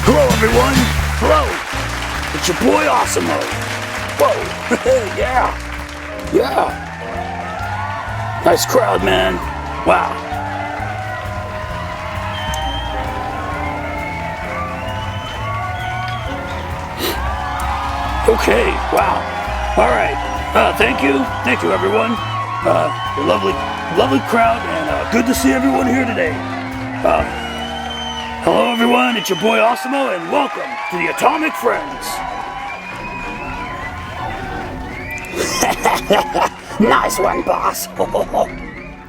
Hello everyone! Hello! It's your boy Awesemo! Whoa! Yeah! Yeah! Nice crowd, man! Wow! Okay, wow! Alright, thank you everyone! Lovely crowd, and good to see everyone here today! Hello everyone, it's your boy Awesemo, and welcome to the Atomic Friends! Nice one, boss!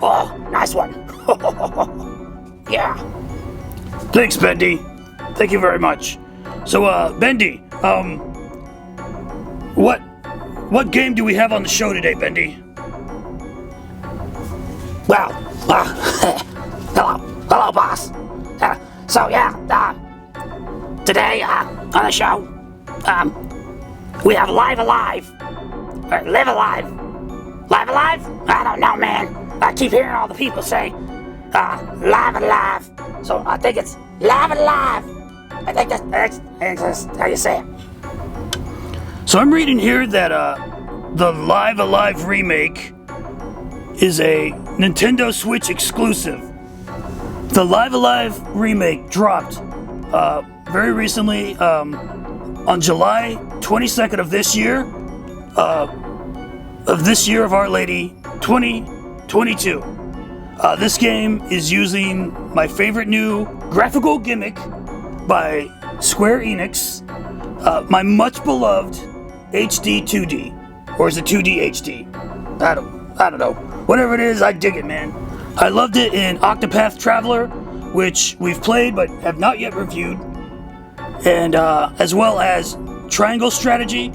Oh, nice one! Yeah! Thanks, Bendy! Thank you very much. So, Bendy, what game do we have on the show today, Bendy? Well, hello, boss! Today, on the show, we have Live Alive. Or Live Alive. Live Alive? I don't know, man. I keep hearing all the people say, Live Alive. So I think it's Live Alive. I think that's how you say it. So I'm reading here that, the Live Alive remake is a Nintendo Switch exclusive. The Live Alive remake dropped very recently on July 22nd of this year, of Our Lady 2022. This game is using my favorite new graphical gimmick by Square Enix, my much beloved HD 2D, or is it 2D HD? I don't know. Whatever it is, I dig it, man. I loved it in Octopath Traveler, which we've played but have not yet reviewed, and as well as Triangle Strategy,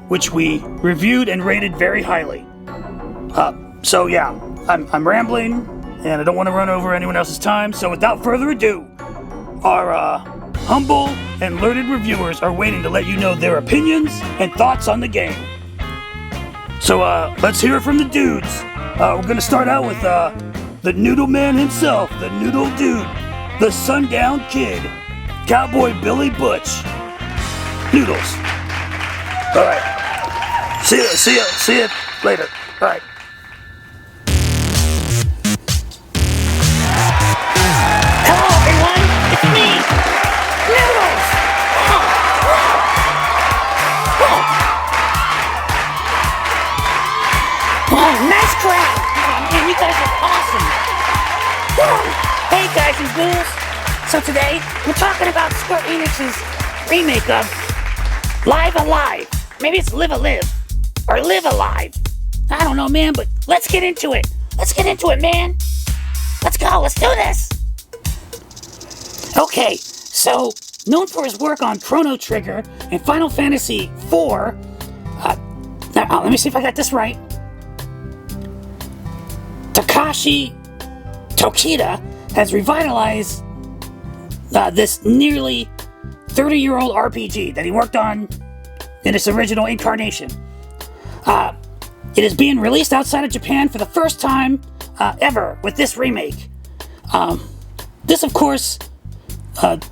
which we reviewed and rated very highly. So yeah, I'm rambling, and I don't want to run over anyone else's time, so without further ado, our humble and learned reviewers are waiting to let you know their opinions and thoughts on the game. So let's hear it from the dudes. We're gonna start out with the Noodle Man himself, the Noodle Dude, the Sundown Kid, Cowboy Billy Butch. Noodles. Alright. See ya later. Alright. Hello, everyone. It's me, Noodles. Oh, nice crowd. Oh, man, you guys are awesome. Hey, guys and ghouls. So today, we're talking about Square Enix's remake of Live Alive. Maybe it's Live Alive or Live Alive. I don't know, man, but let's get into it. Let's get into it, man. Let's go. Let's do this. Okay, so known for his work on Chrono Trigger and Final Fantasy IV. Let me see if I got this right. Takashi Tokita has revitalized this nearly 30-year-old RPG that he worked on in its original incarnation. It is being released outside of Japan for the first time ever with this remake. This, of course,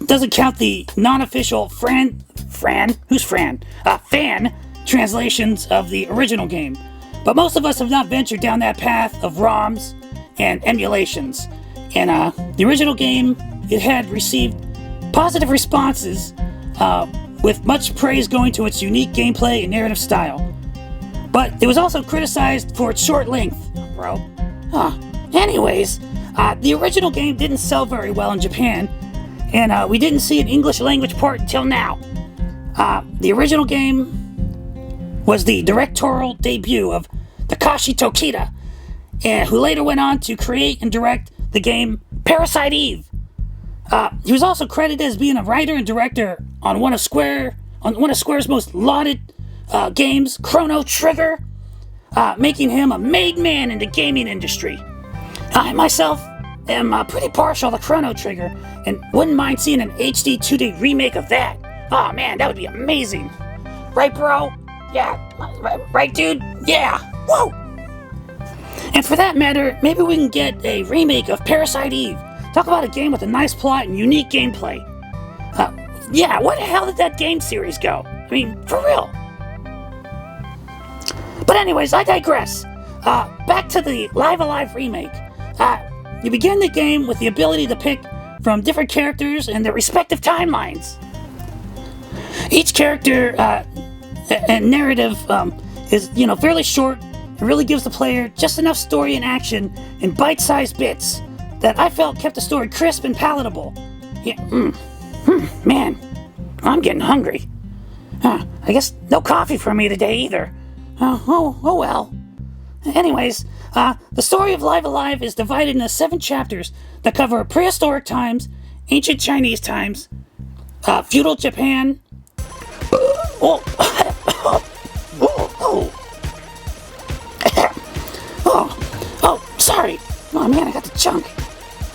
doesn't count the non-official fan translations of the original game. But most of us have not ventured down that path of ROMs and emulations. And the original game, it had received positive responses, with much praise going to its unique gameplay and narrative style. But it was also criticized for its short length, bro. Anyways, the original game didn't sell very well in Japan, and we didn't see an English language port until now. The original game was the directorial debut of Takashi Tokita, who later went on to create and direct the game Parasite Eve. He was also credited as being a writer and director on one of Square's most lauded games, Chrono Trigger, making him a made man in the gaming industry. I myself am pretty partial to Chrono Trigger and wouldn't mind seeing an HD 2D remake of that. Oh man, that would be amazing. Right, bro? Yeah. Right, dude? Yeah. Whoa! And for that matter, maybe we can get a remake of Parasite Eve. Talk about a game with a nice plot and unique gameplay. Yeah, where the hell did that game series go? I mean, for real. But anyways, I digress. Back to the Live Alive remake. You begin the game with the ability to pick from different characters and their respective timelines. Each character and narrative is, fairly short. It really gives the player just enough story and action in bite-sized bits that I felt kept the story crisp and palatable. Yeah, man, I'm getting hungry. I guess no coffee for me today either. Oh well. Anyways, the story of Live Alive is divided into 7 chapters that cover prehistoric times, ancient Chinese times, feudal Japan. Sorry. Oh man, I got the chunk.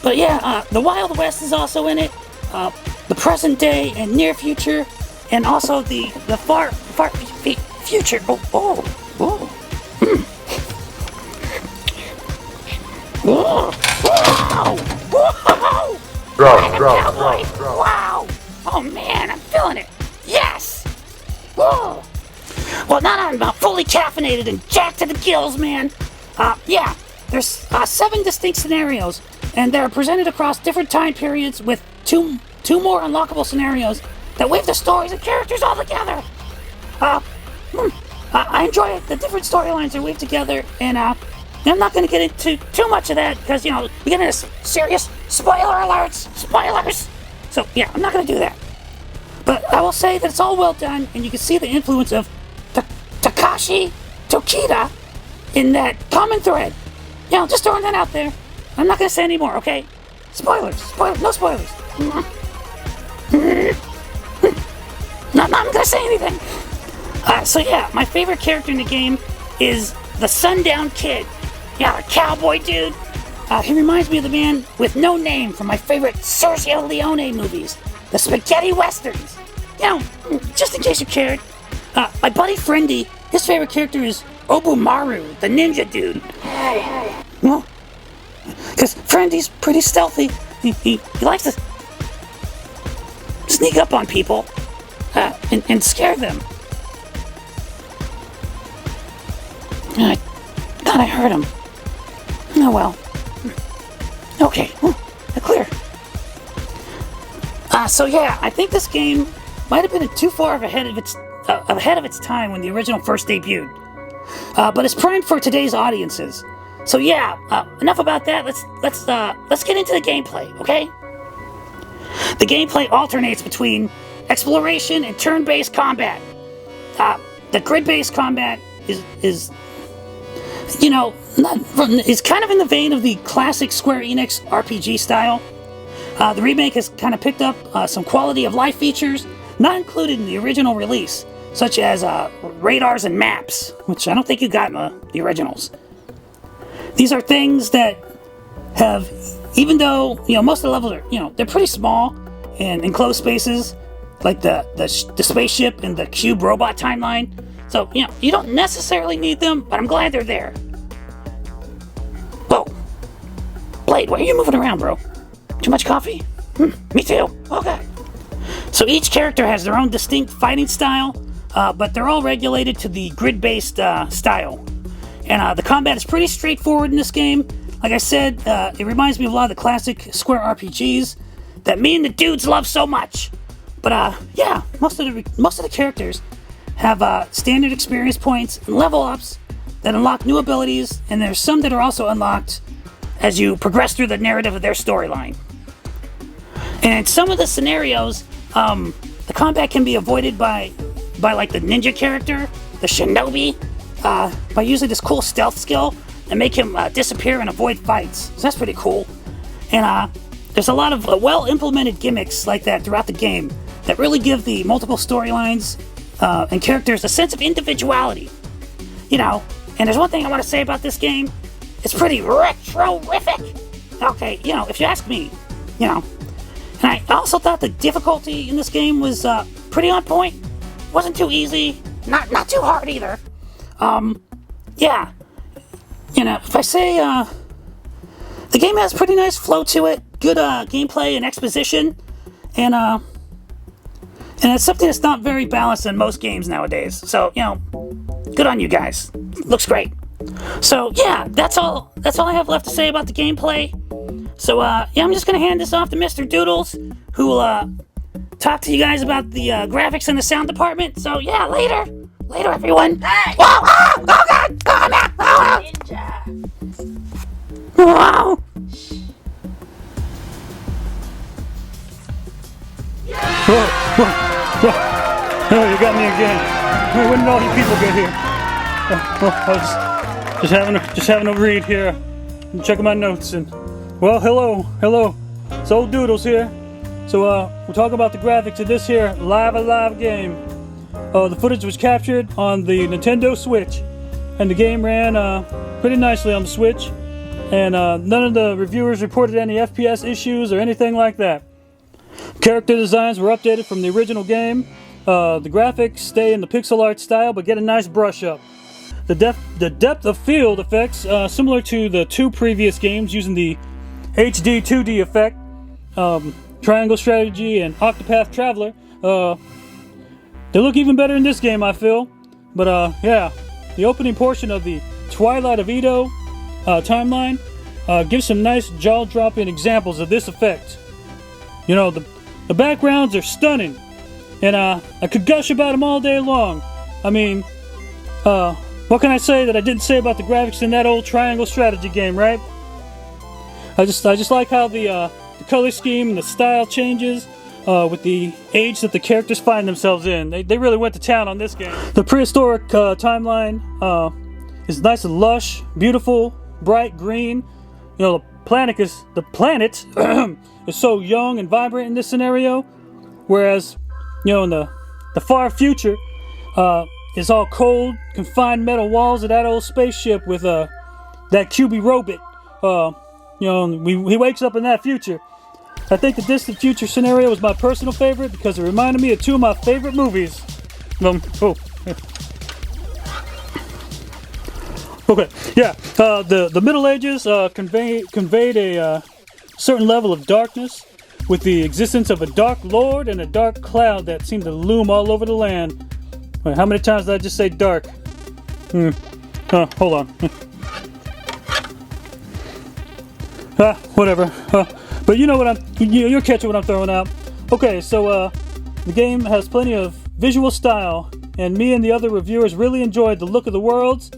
But yeah, the Wild West is also in it. The present day and near future, and also the far future. Whoa. Wow! Oh man, I'm feeling it. Yes. Whoa. Well, now that I'm fully caffeinated and jacked to the gills, man. Yeah. There's 7 distinct scenarios, and they're presented across different time periods with two more unlockable scenarios that weave the stories and characters all together. I enjoy it. The different storylines are weaved together, and I'm not going to get into too much of that because, we get into serious spoiler alerts. Spoilers! So, yeah, I'm not going to do that. But I will say that it's all well done, and you can see the influence of Takashi Tokita in that common thread. Just throwing that out there. I'm not going to say any more, okay? Spoilers. No spoilers. Not going to say anything. So yeah, my favorite character in the game is the Sundown Kid. Yeah, the cowboy dude. He reminds me of the man with no name from my favorite Sergio Leone movies, the spaghetti westerns. Just in case you cared. My buddy Friendie, his favorite character is Obumaru, the ninja dude. Hey. Well, because Friendie's pretty stealthy. He likes to sneak up on people and scare them. I thought I heard him. Oh well. Okay, clear. So yeah, I think this game might have been too far ahead of its time when the original first debuted. But it's primed for today's audiences. So yeah, enough about that. Let's get into the gameplay, okay? The gameplay alternates between exploration and turn-based combat. The grid-based combat is kind of in the vein of the classic Square Enix RPG style. The remake has kind of picked up some quality of life features not included in the original release, such as radars and maps, which I don't think you got in the originals. These are things that have, even though most of the levels are they're pretty small and enclosed spaces, like the spaceship and the cube robot timeline. So you don't necessarily need them, but I'm glad they're there. Whoa, Blade, why are you moving around, bro? Too much coffee? Me too. Okay. So each character has their own distinct fighting style, but they're all regulated to the grid-based style. And the combat is pretty straightforward in this game. Like I said, it reminds me of a lot of the classic Square RPGs that me and the dudes love so much. But yeah, most of the characters have standard experience points and level ups that unlock new abilities, and there's some that are also unlocked as you progress through the narrative of their storyline. And in some of the scenarios, the combat can be avoided by like the ninja character, the shinobi, by using this cool stealth skill and make him disappear and avoid fights. So that's pretty cool. And there's a lot of well-implemented gimmicks like that throughout the game that really give the multiple storylines and characters a sense of individuality. You know, and there's one thing I want to say about this game. It's pretty retro-rific. Okay, you know, if you ask me, you know. And I also thought the difficulty in this game was pretty on point. Wasn't too easy, not too hard either. Yeah. You know, if I say, the game has pretty nice flow to it, good gameplay and exposition, and it's something that's not very balanced in most games nowadays. So, you know, good on you guys. Looks great. So, yeah, that's all I have left to say about the gameplay. So, yeah, I'm just gonna hand this off to Mr. Doodles, who will talk to you guys about the graphics and the sound department. So, yeah, later. Later, everyone. Hey! Whoa! Oh, God! Oh, man! Oh, Ninja. wow! Oh, you got me again. When did all you people get here? I was just having a read here, and checking my notes, and well, hello. It's old Doodles here. So we're talking about the graphics of this here live game. The footage was captured on the Nintendo Switch, and the game ran pretty nicely on the Switch, and none of the reviewers reported any FPS issues or anything like that. Character designs were updated from the original game. The graphics stay in the pixel art style, but get a nice brush up. The depth of field effects, similar to the two previous games using the HD 2D effect, Triangle Strategy and Octopath Traveler. They look even better in this game, I feel. But yeah, the opening portion of the Twilight of Edo timeline gives some nice jaw-dropping examples of this effect. You know, the backgrounds are stunning, and I could gush about them all day long. I mean, what can I say that I didn't say about the graphics in that old Triangle Strategy game, right? I just like how the color scheme and the style changes with the age that the characters find themselves in. They really went to town on this game. The prehistoric timeline is nice and lush, beautiful, bright green. You know, the planet is so young and vibrant in this scenario, whereas, you know, in the far future, it's all cold, confined metal walls of that old spaceship with that QB robot. You know, he wakes up in that future. I think the distant future scenario was my personal favorite because it reminded me of two of my favorite movies. Okay, yeah. The Middle Ages conveyed a certain level of darkness, with the existence of a dark lord and a dark cloud that seemed to loom all over the land. Wait, how many times did I just say dark? Hold on. Whatever. But you know what you're catching what I'm throwing out. Okay, so the game has plenty of visual style, and me and the other reviewers really enjoyed the look of the worlds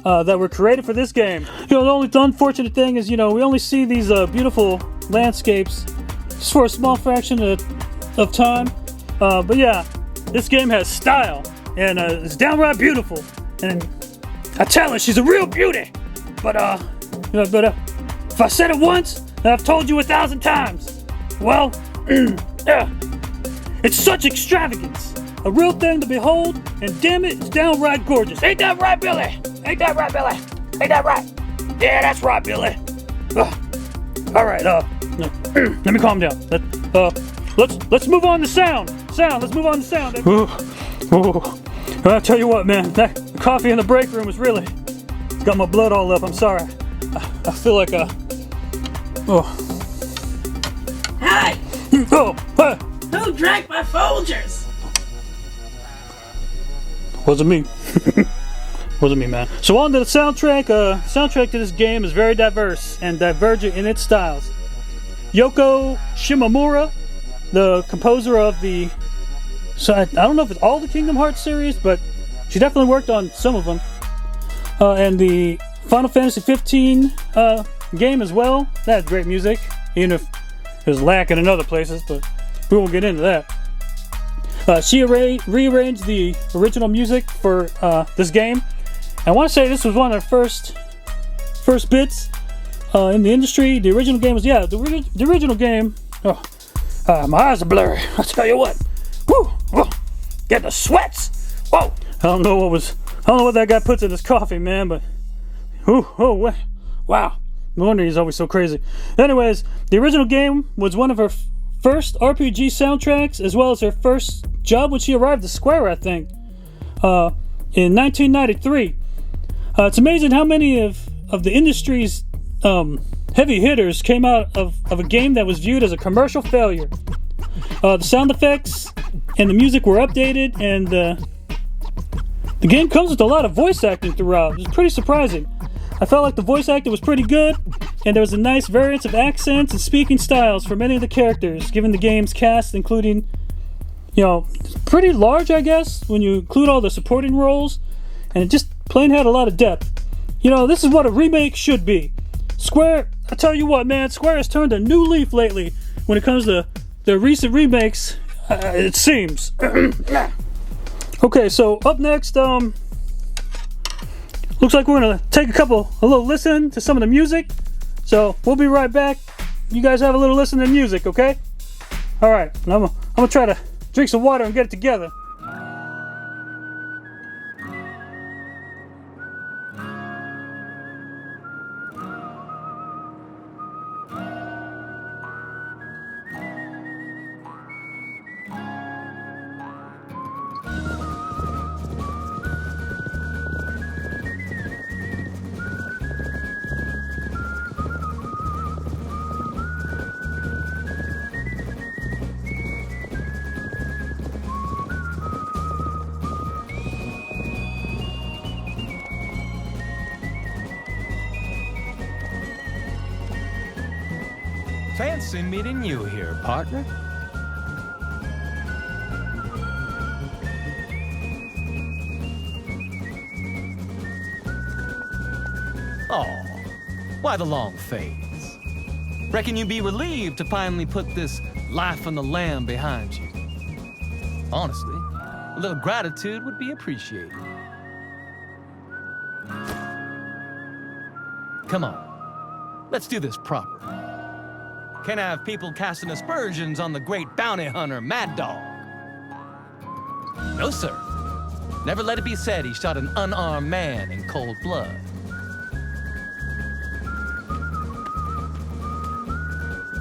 that were created for this game. You know, the only unfortunate thing is, you know, we only see these beautiful landscapes just for a small fraction of time. But yeah, this game has style, and it's downright beautiful. And I tell her she's a real beauty. But you know, if I said it once, and I've told you 1,000 times, well, it's such extravagance. A real thing to behold, and damn it, it's downright gorgeous. Ain't that right, Billy? Ain't that right, Billy? Ain't that right? Yeah, that's right, Billy. All right, let me calm down. Let's move on to sound. Let's move on to sound. I'll tell you what, man, that coffee in the break room is really got my blood all up. I'm sorry. I feel like Hey! Who drank my Folgers? Wasn't me. Wasn't me, man. So on to the soundtrack. Soundtrack to this game is very diverse and divergent in its styles. Yoko Shimomura, the composer of the... So I don't know if it's all the Kingdom Hearts series, but she definitely worked on some of them. And the Final Fantasy 15 game as well. That had great music, even if it was lacking in other places, but we won't get into that. She rearranged the original music for this game. I want to say this was one of the first bits in the industry. The original game was, the original game. Oh, my eyes are blurry. I'll tell you what. Woo! Whoa, get the sweats. Whoa! I don't know what that guy puts in his coffee, man, but wow. No wonder he's always so crazy. Anyways, the original game was one of her first RPG soundtracks, as well as her first job when she arrived at Square, I think, in 1993. It's amazing how many of the industry's heavy hitters came out of a game that was viewed as a commercial failure. The sound effects and the music were updated, and the game comes with a lot of voice acting throughout. It's pretty surprising. I felt like the voice acting was pretty good, and there was a nice variance of accents and speaking styles for many of the characters, given the game's cast, including, pretty large, I guess, when you include all the supporting roles, and it just plain had a lot of depth. This is what a remake should be. Square, I tell you what, man, Square has turned a new leaf lately when it comes to their recent remakes, it seems. Okay, so up next, looks like we're gonna take a little listen to some of the music. So we'll be right back. You guys have a little listen to music, okay? All right, I'm gonna try to drink some water and get it together. Fancy meeting you here, partner. Oh, why the long face? Reckon you'd be relieved to finally put this life on the lam behind you. Honestly, a little gratitude would be appreciated. Come on, let's do this proper. Can't have people casting aspersions on the great bounty hunter, Mad Dog. No, sir. Never let it be said he shot an unarmed man in cold blood.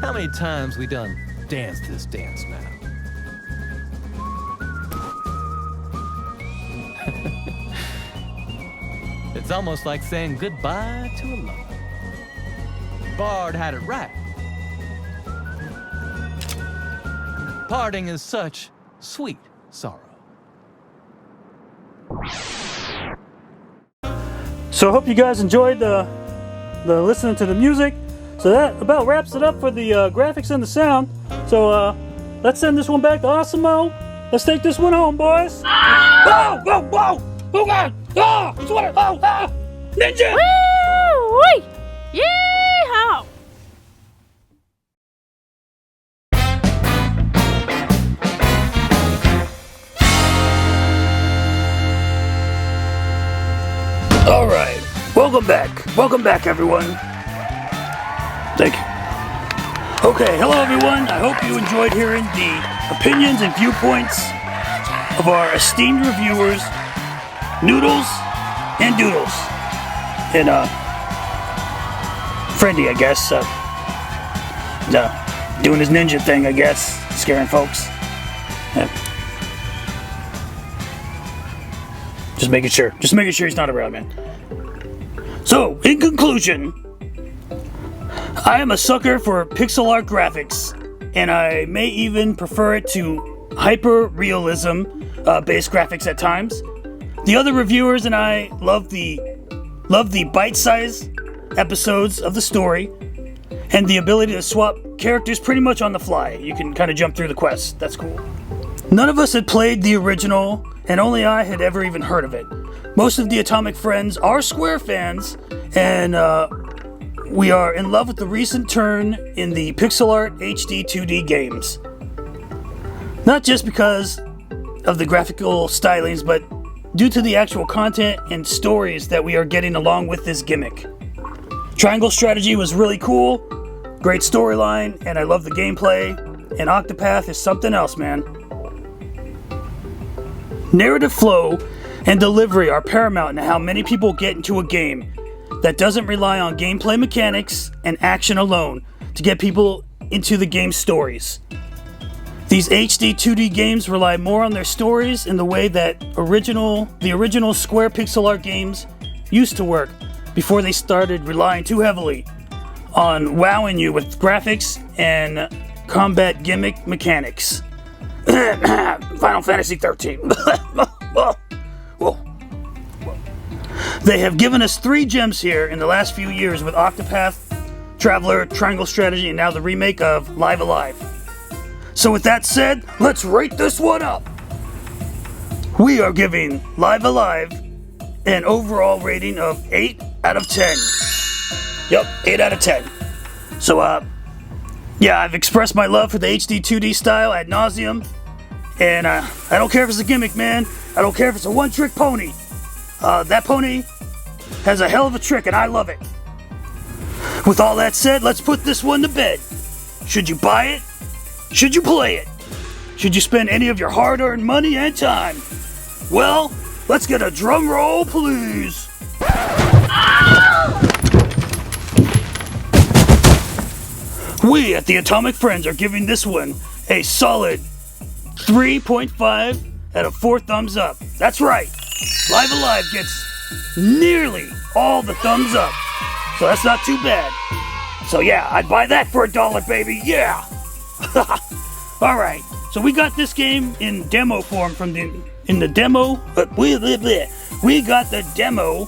How many times we done danced this dance now? It's almost like saying goodbye to a lover. Bard had it right. Parting is such sweet sorrow. So I hope you guys enjoyed the listening to the music. So that about wraps it up for the graphics and the sound. So let's send this one back to Osimo. Let's take this one home, boys. Whoa, whoa, whoa! Oh God! Oh, it's what? Oh, ah! Ninja! Woo-wee! Yeehaw! All right, welcome back, everyone. Thank you. Okay, hello everyone. I hope you enjoyed hearing the opinions and viewpoints of our esteemed reviewers, Noodles and Doodles, and Friendie, I guess. Doing his ninja thing, I guess, scaring folks. Just making sure he's not around, man. So, in conclusion, I am a sucker for pixel art graphics, and I may even prefer it to hyper-realism based graphics at times. The other reviewers and I love the bite-sized episodes of the story, and the ability to swap characters pretty much on the fly. You can kind of jump through the quest. That's cool. None of us had played the original, and only I had ever even heard of it. Most of the Atomic Friends are Square fans, and we are in love with the recent turn in the pixel art HD 2D games. Not just because of the graphical stylings, but due to the actual content and stories that we are getting along with this gimmick. Triangle Strategy was really cool, great storyline, and I love the gameplay, and Octopath is something else, man. Narrative flow and delivery are paramount in how many people get into a game that doesn't rely on gameplay mechanics and action alone to get people into the game's stories. These HD 2D games rely more on their stories in the way that the original Square pixel art games used to work before they started relying too heavily on wowing you with graphics and combat gimmick mechanics. Final Fantasy 13. Whoa. They have given us 3 gems here in the last few years with Octopath Traveler, Triangle Strategy, and now the remake of Live Alive. So with that said, let's rate this one up. We are giving Live Alive an overall rating of 8 out of 10. Yup, 8 out of 10. So, yeah, I've expressed my love for the HD 2D style ad nauseum. And I don't care if it's a gimmick, man. I don't care if it's a one-trick pony. That pony has a hell of a trick, and I love it. With all that said, let's put this one to bed. Should you buy it? Should you play it? Should you spend any of your hard-earned money and time? Well, let's get a drum roll, please. We at the Atomic Friends are giving this one a solid 3.5 out of 4 thumbs up. That's right. Live Alive gets nearly all the thumbs up. So that's not too bad. So yeah, I'd buy that for $1, baby. Yeah. Alright, so we got this game in demo form in the demo. We got the demo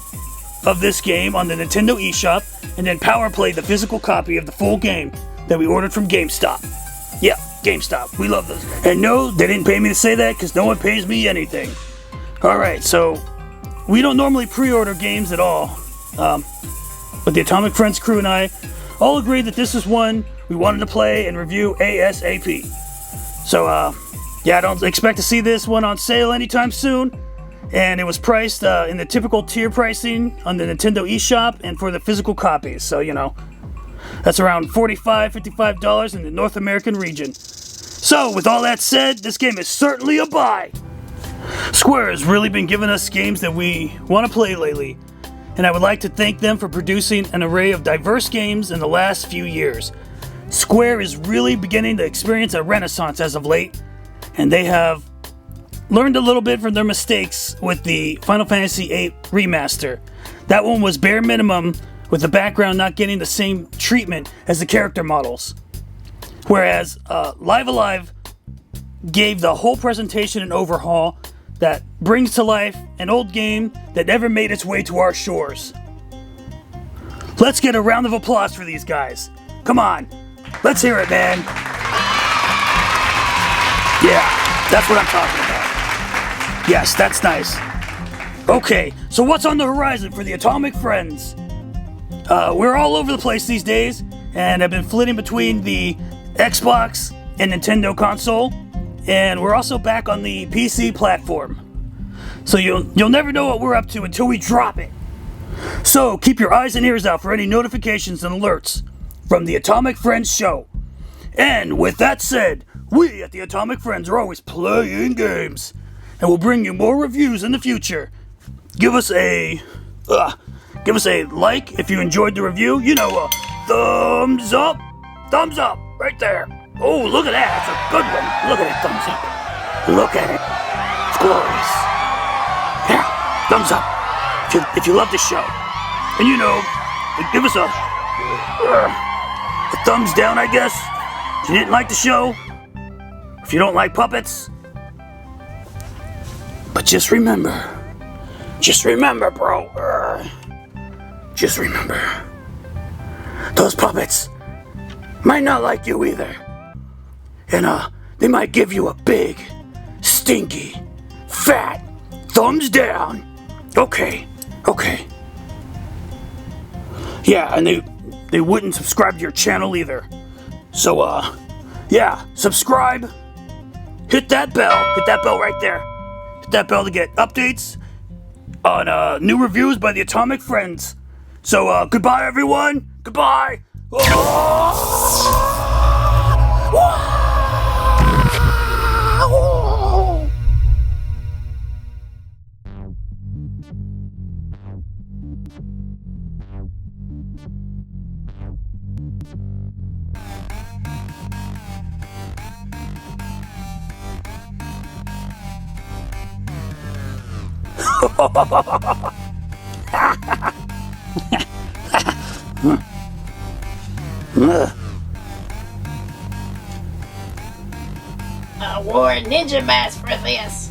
of this game on the Nintendo eShop, and then Power played the physical copy of the full game that we ordered from GameStop. Yeah, GameStop. We love those. And no, they didn't pay me to say that because no one pays me anything. Alright, so we don't normally pre-order games at all. But the Atomic Friends crew and I all agreed that this is one we wanted to play and review ASAP. So, yeah, I don't expect to see this one on sale anytime soon. And it was priced in the typical tier pricing on the Nintendo eShop and for the physical copies. So, you know, that's around $45, $55 in the North American region. So, with all that said, this game is certainly a buy. Square has really been giving us games that we want to play lately. And I would like to thank them for producing an array of diverse games in the last few years. Square is really beginning to experience a renaissance as of late, and they have learned a little bit from their mistakes with the Final Fantasy VIII Remaster. That one was bare minimum, with the background not getting the same treatment as the character models. Whereas Live Alive gave the whole presentation an overhaul that brings to life an old game that never made its way to our shores. Let's get a round of applause for these guys. Come on, let's hear it, man. Yeah, that's what I'm talking about. Yes, that's nice. Okay, so what's on the horizon for the Atomic Friends? We're all over the place these days, and I've been flitting between the Xbox and Nintendo console, and we're also back on the PC platform. So you'll never know what we're up to until we drop it. So keep your eyes and ears out for any notifications and alerts from the Atomic Friends show. And with that said, we at the Atomic Friends are always playing games, and we'll bring you more reviews in the future. Give us a like if you enjoyed the review. You know, a thumbs up right there. Oh, look at that, that's a good one. Look at it, thumbs up. Look at it, it's glorious. Yeah, thumbs up if you love the show. And you know, give us a thumbs down, I guess, if you didn't like the show, if you don't like puppets. But just remember, bro, just remember, those puppets might not like you either. And they might give you a big, stinky, fat thumbs down. Okay. Yeah, and they wouldn't subscribe to your channel either. So, yeah, subscribe. Hit that bell right there. Hit that bell to get updates on new reviews by the Atomic Friends. So, goodbye, everyone. Goodbye. I wore a ninja mask for this.